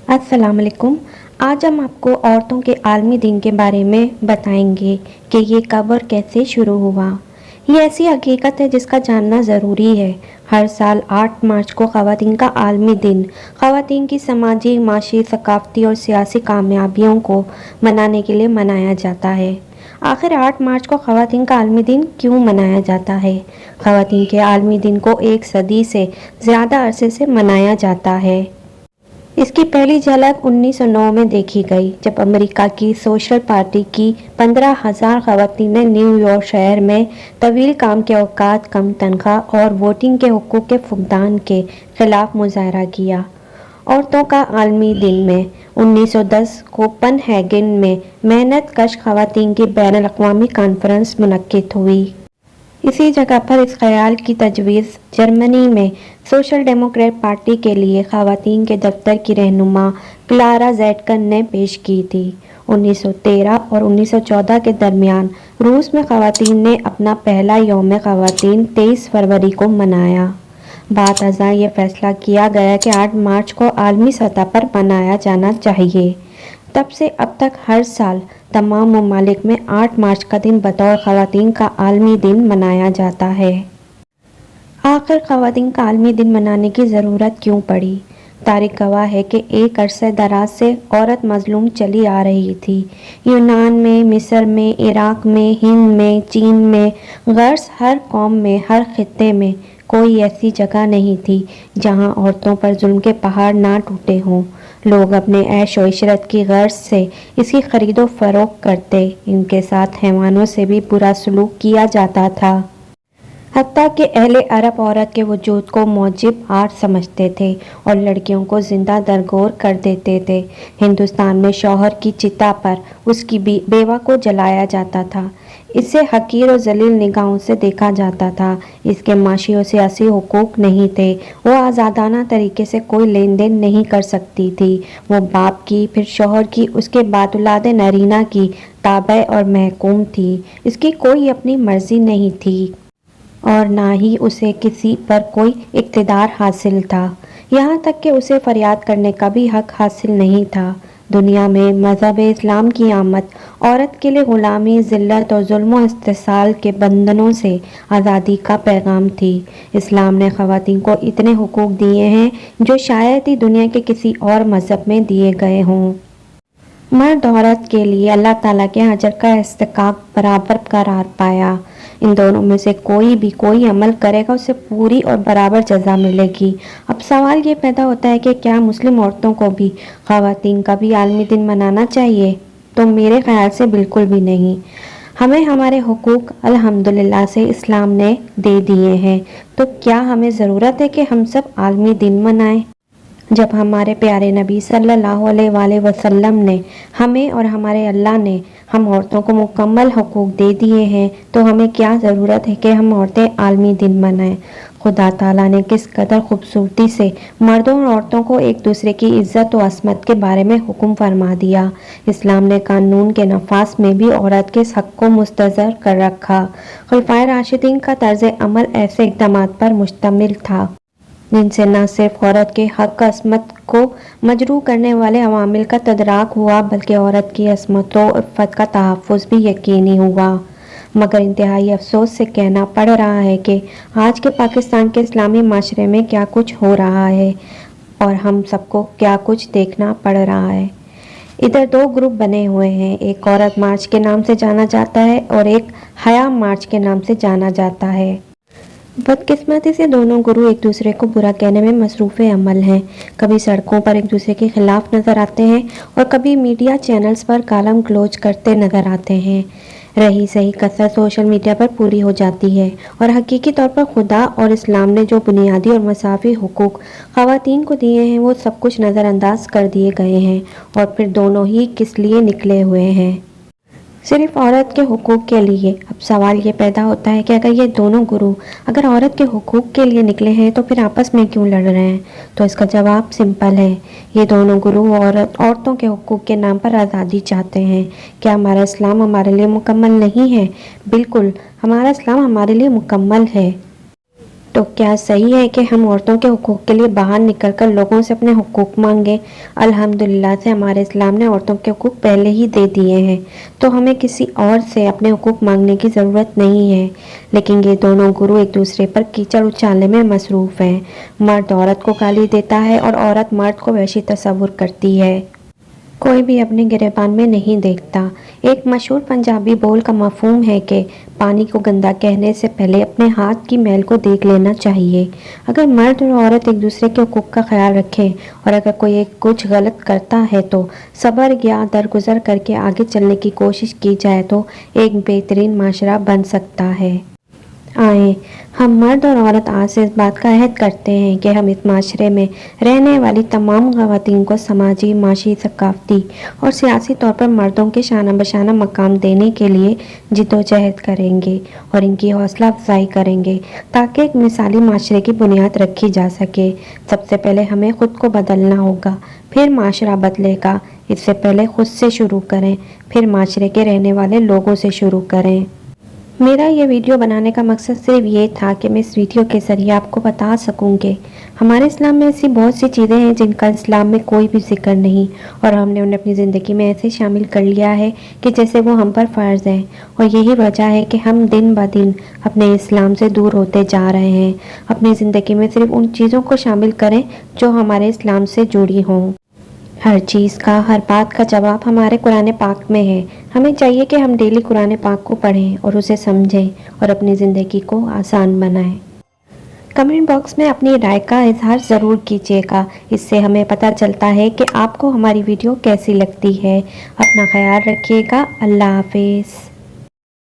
السلام علیکم۔ آج ہم آپ کو عورتوں کے عالمی دن کے بارے میں بتائیں گے کہ یہ کب اور کیسے شروع ہوا۔ یہ ایسی حقیقت ہے جس کا جاننا ضروری ہے۔ ہر سال 8 مارچ کو خواتین کا عالمی دن خواتین کی سماجی، معاشی، ثقافتی اور سیاسی کامیابیوں کو منانے کے لیے منایا جاتا ہے۔ آخر 8 مارچ کو خواتین کا عالمی دن کیوں منایا جاتا ہے؟ خواتین کے عالمی دن کو ایک صدی سے زیادہ عرصے سے منایا جاتا ہے۔ اس کی پہلی جھلک 1909 میں دیکھی گئی جب امریکہ کی سوشل پارٹی کی 15,000 خواتین نے نیو یارک شہر میں طویل کام کے اوقات، کم تنخواہ اور ووٹنگ کے حقوق کے فقدان کے خلاف مظاہرہ کیا۔ عورتوں کا عالمی دن میں 1910 کوپن ہیگن میں محنت کش خواتین کی بین الاقوامی کانفرنس منعقد ہوئی۔ اسی جگہ پر اس خیال کی تجویز جرمنی میں سوشل ڈیموکریٹ پارٹی کے لیے خواتین کے دفتر کی رہنما کلارا زیٹکن نے پیش کی تھی۔ 1913 اور 1914 کے درمیان روس میں خواتین نے اپنا پہلا یوم خواتین 23 فروری کو منایا۔ بعد ازاں یہ فیصلہ کیا گیا کہ 8 مارچ کو عالمی سطح پر منایا جانا چاہیے۔ تب سے اب تک ہر سال تمام ممالک میں 8 مارچ کا دن بطور خواتین کا عالمی دن منایا جاتا ہے۔ آخر خواتین کا عالمی دن منانے کی ضرورت کیوں پڑی؟ تاریخ گواہ ہے کہ ایک عرصہ دراز سے عورت مظلوم چلی آ رہی تھی۔ یونان میں، مصر میں، عراق میں، ہند میں، چین میں، غرض ہر قوم میں، ہر خطے میں کوئی ایسی جگہ نہیں تھی جہاں عورتوں پر ظلم کے پہاڑ نہ ٹوٹے ہوں۔ لوگ اپنے عیش و عشرت کی غرض سے اس کی خرید و فروخت کرتے، ان کے ساتھ حیوانوں سے بھی برا سلوک کیا جاتا تھا۔ حتیٰ کہ اہل عرب عورت کے وجود کو موجب عار سمجھتے تھے اور لڑکیوں کو زندہ درگور کر دیتے تھے۔ ہندوستان میں شوہر کی چتا پر اس کی بیوہ کو جلایا جاتا تھا۔ اسے حقیر و ذلیل نگاہوں سے دیکھا جاتا تھا۔ اس کے معاشی و سیاسی حقوق نہیں تھے۔ وہ آزادانہ طریقے سے کوئی لین دین نہیں کر سکتی تھی۔ وہ باپ کی، پھر شوہر کی، اس کے بعد اولاد نرینہ کی تابع اور محکوم تھی۔ اس کی کوئی اپنی مرضی نہیں تھی اور نہ ہی اسے کسی پر کوئی اقتدار حاصل تھا، یہاں تک کہ اسے فریاد کرنے کا بھی حق حاصل نہیں تھا۔ دنیا میں مذہب اسلام کی آمد عورت کے لیے غلامی، ذلت اور ظلم و استحصال کے بندھنوں سے آزادی کا پیغام تھی۔ اسلام نے خواتین کو اتنے حقوق دیے ہیں جو شاید ہی دنیا کے کسی اور مذہب میں دیے گئے ہوں۔ مرد عورت کے لیے اللہ تعالیٰ کے اجر کا استحقاق برابر قرار پایا۔ ان دونوں میں سے کوئی عمل کرے گا اسے پوری اور برابر جزا ملے گی۔ اب سوال یہ پیدا ہوتا ہے کہ کیا مسلم عورتوں کو بھی خواتین کا بھی عالمی دن منانا چاہیے؟ تو میرے خیال سے بالکل بھی نہیں۔ ہمیں ہمارے حقوق الحمدللہ سے اسلام نے دے دیے ہیں، تو کیا ہمیں ضرورت ہے کہ ہم سب عالمی دن منائیں؟ جب ہمارے پیارے نبی صلی اللہ علیہ وآلہ وسلم نے ہمیں اور ہمارے اللہ نے ہم عورتوں کو مکمل حقوق دے دیے ہیں تو ہمیں کیا ضرورت ہے کہ ہم عورتیں عالمی دن منائیں؟ خدا تعالیٰ نے کس قدر خوبصورتی سے مردوں اور عورتوں کو ایک دوسرے کی عزت و عصمت کے بارے میں حکم فرما دیا۔ اسلام نے قانون کے نفاذ میں بھی عورت کے حق کو مستحضر کر رکھا۔ خلفائے راشدین کا طرز عمل ایسے اقدامات پر مشتمل تھا جن سے نہ صرف عورت کے حق عصمت کو مجروح کرنے والے عوامل کا تدارک ہوا بلکہ عورت کی عصمت و عفت کا تحفظ بھی یقینی ہوا۔ مگر انتہائی افسوس سے کہنا پڑ رہا ہے کہ آج کے پاکستان کے اسلامی معاشرے میں کیا کچھ ہو رہا ہے اور ہم سب کو کیا کچھ دیکھنا پڑ رہا ہے۔ ادھر 2 گروپ بنے ہوئے ہیں، ایک عورت مارچ کے نام سے جانا جاتا ہے اور ایک حیا مارچ کے نام سے جانا جاتا ہے۔ بدقسمتی سے دونوں گروہ ایک دوسرے کو برا کہنے میں مصروف عمل ہیں۔ کبھی سڑکوں پر ایک دوسرے کے خلاف نظر آتے ہیں اور کبھی میڈیا چینلز پر گالم گلوچ کرتے نظر آتے ہیں۔ رہی صحیح کثرت سوشل میڈیا پر پوری ہو جاتی ہے اور حقیقی طور پر خدا اور اسلام نے جو بنیادی اور مساوی حقوق خواتین کو دیے ہیں وہ سب کچھ نظر انداز کر دیے گئے ہیں، اور پھر دونوں ہی کس لیے نکلے ہوئے ہیں؟ صرف عورت کے حقوق کے لیے۔ اب سوال یہ پیدا ہوتا ہے کہ اگر یہ دونوں گروہ اگر عورت کے حقوق کے لیے نکلے ہیں تو پھر آپس میں کیوں لڑ رہے ہیں؟ تو اس کا جواب سمپل ہے، یہ دونوں گروہ عورتوں کے حقوق کے نام پر آزادی چاہتے ہیں۔ کیا ہمارا اسلام ہمارے لیے مکمل نہیں ہے؟ بالکل، ہمارا اسلام ہمارے لیے مکمل ہے۔ تو کیا صحیح ہے کہ ہم عورتوں کے حقوق کے لیے باہر نکل کر لوگوں سے اپنے حقوق مانگیں؟ الحمدللہ سے ہمارے اسلام نے عورتوں کے حقوق پہلے ہی دے دیے ہیں، تو ہمیں کسی اور سے اپنے حقوق مانگنے کی ضرورت نہیں ہے۔ لیکن یہ دونوں گرو ایک دوسرے پر کیچڑ اچھالنے میں مصروف ہیں۔ مرد عورت کو گالی دیتا ہے اور عورت مرد کو وحشی تصور کرتی ہے۔ کوئی بھی اپنے گریبان میں نہیں دیکھتا۔ ایک مشہور پنجابی بول کا مفہوم ہے کہ پانی کو گندا کہنے سے پہلے اپنے ہاتھ کی میل کو دیکھ لینا چاہیے۔ اگر مرد اور عورت ایک دوسرے کے حقوق کا خیال رکھیں اور اگر کوئی ایک کچھ غلط کرتا ہے تو صبر یا درگزر کر کے آگے چلنے کی کوشش کی جائے تو ایک بہترین معاشرہ بن سکتا ہے۔ آئیں ہم مرد اور عورت آج سے اس بات کا عہد کرتے ہیں کہ ہم اس معاشرے میں رہنے والی تمام خواتین کو سماجی، معاشی، ثقافتی اور سیاسی طور پر مردوں کے شانہ بشانہ مقام دینے کے لیے جدوجہد کریں گے اور ان کی حوصلہ افزائی کریں گے تاکہ ایک مثالی معاشرے کی بنیاد رکھی جا سکے۔ سب سے پہلے ہمیں خود کو بدلنا ہوگا، پھر معاشرہ بدلے گا۔ اس سے پہلے خود سے شروع کریں، پھر معاشرے کے رہنے والے لوگوں سے شروع کریں۔ میرا یہ ویڈیو بنانے کا مقصد صرف یہ تھا کہ میں اس ویڈیو کے ذریعے آپ کو بتا سکوں کہ ہمارے اسلام میں ایسی بہت سی چیزیں ہیں جن کا اسلام میں کوئی بھی ذکر نہیں، اور ہم نے انہیں اپنی زندگی میں ایسے شامل کر لیا ہے کہ جیسے وہ ہم پر فرض ہیں، اور یہی وجہ ہے کہ ہم دن بدن اپنے اسلام سے دور ہوتے جا رہے ہیں۔ اپنی زندگی میں صرف ان چیزوں کو شامل کریں جو ہمارے اسلام سے جڑی ہوں۔ ہر چیز کا، ہر بات کا جواب ہمارے قرآن پاک میں ہے۔ ہمیں چاہیے کہ ہم ڈیلی قرآن پاک کو پڑھیں اور اسے سمجھیں اور اپنی زندگی کو آسان بنائیں۔ کمنٹ باکس میں اپنی رائے کا اظہار ضرور کیجیے گا، اس سے ہمیں پتہ چلتا ہے کہ آپ کو ہماری ویڈیو کیسی لگتی ہے۔ اپنا خیال رکھیے گا۔ اللہ حافظ۔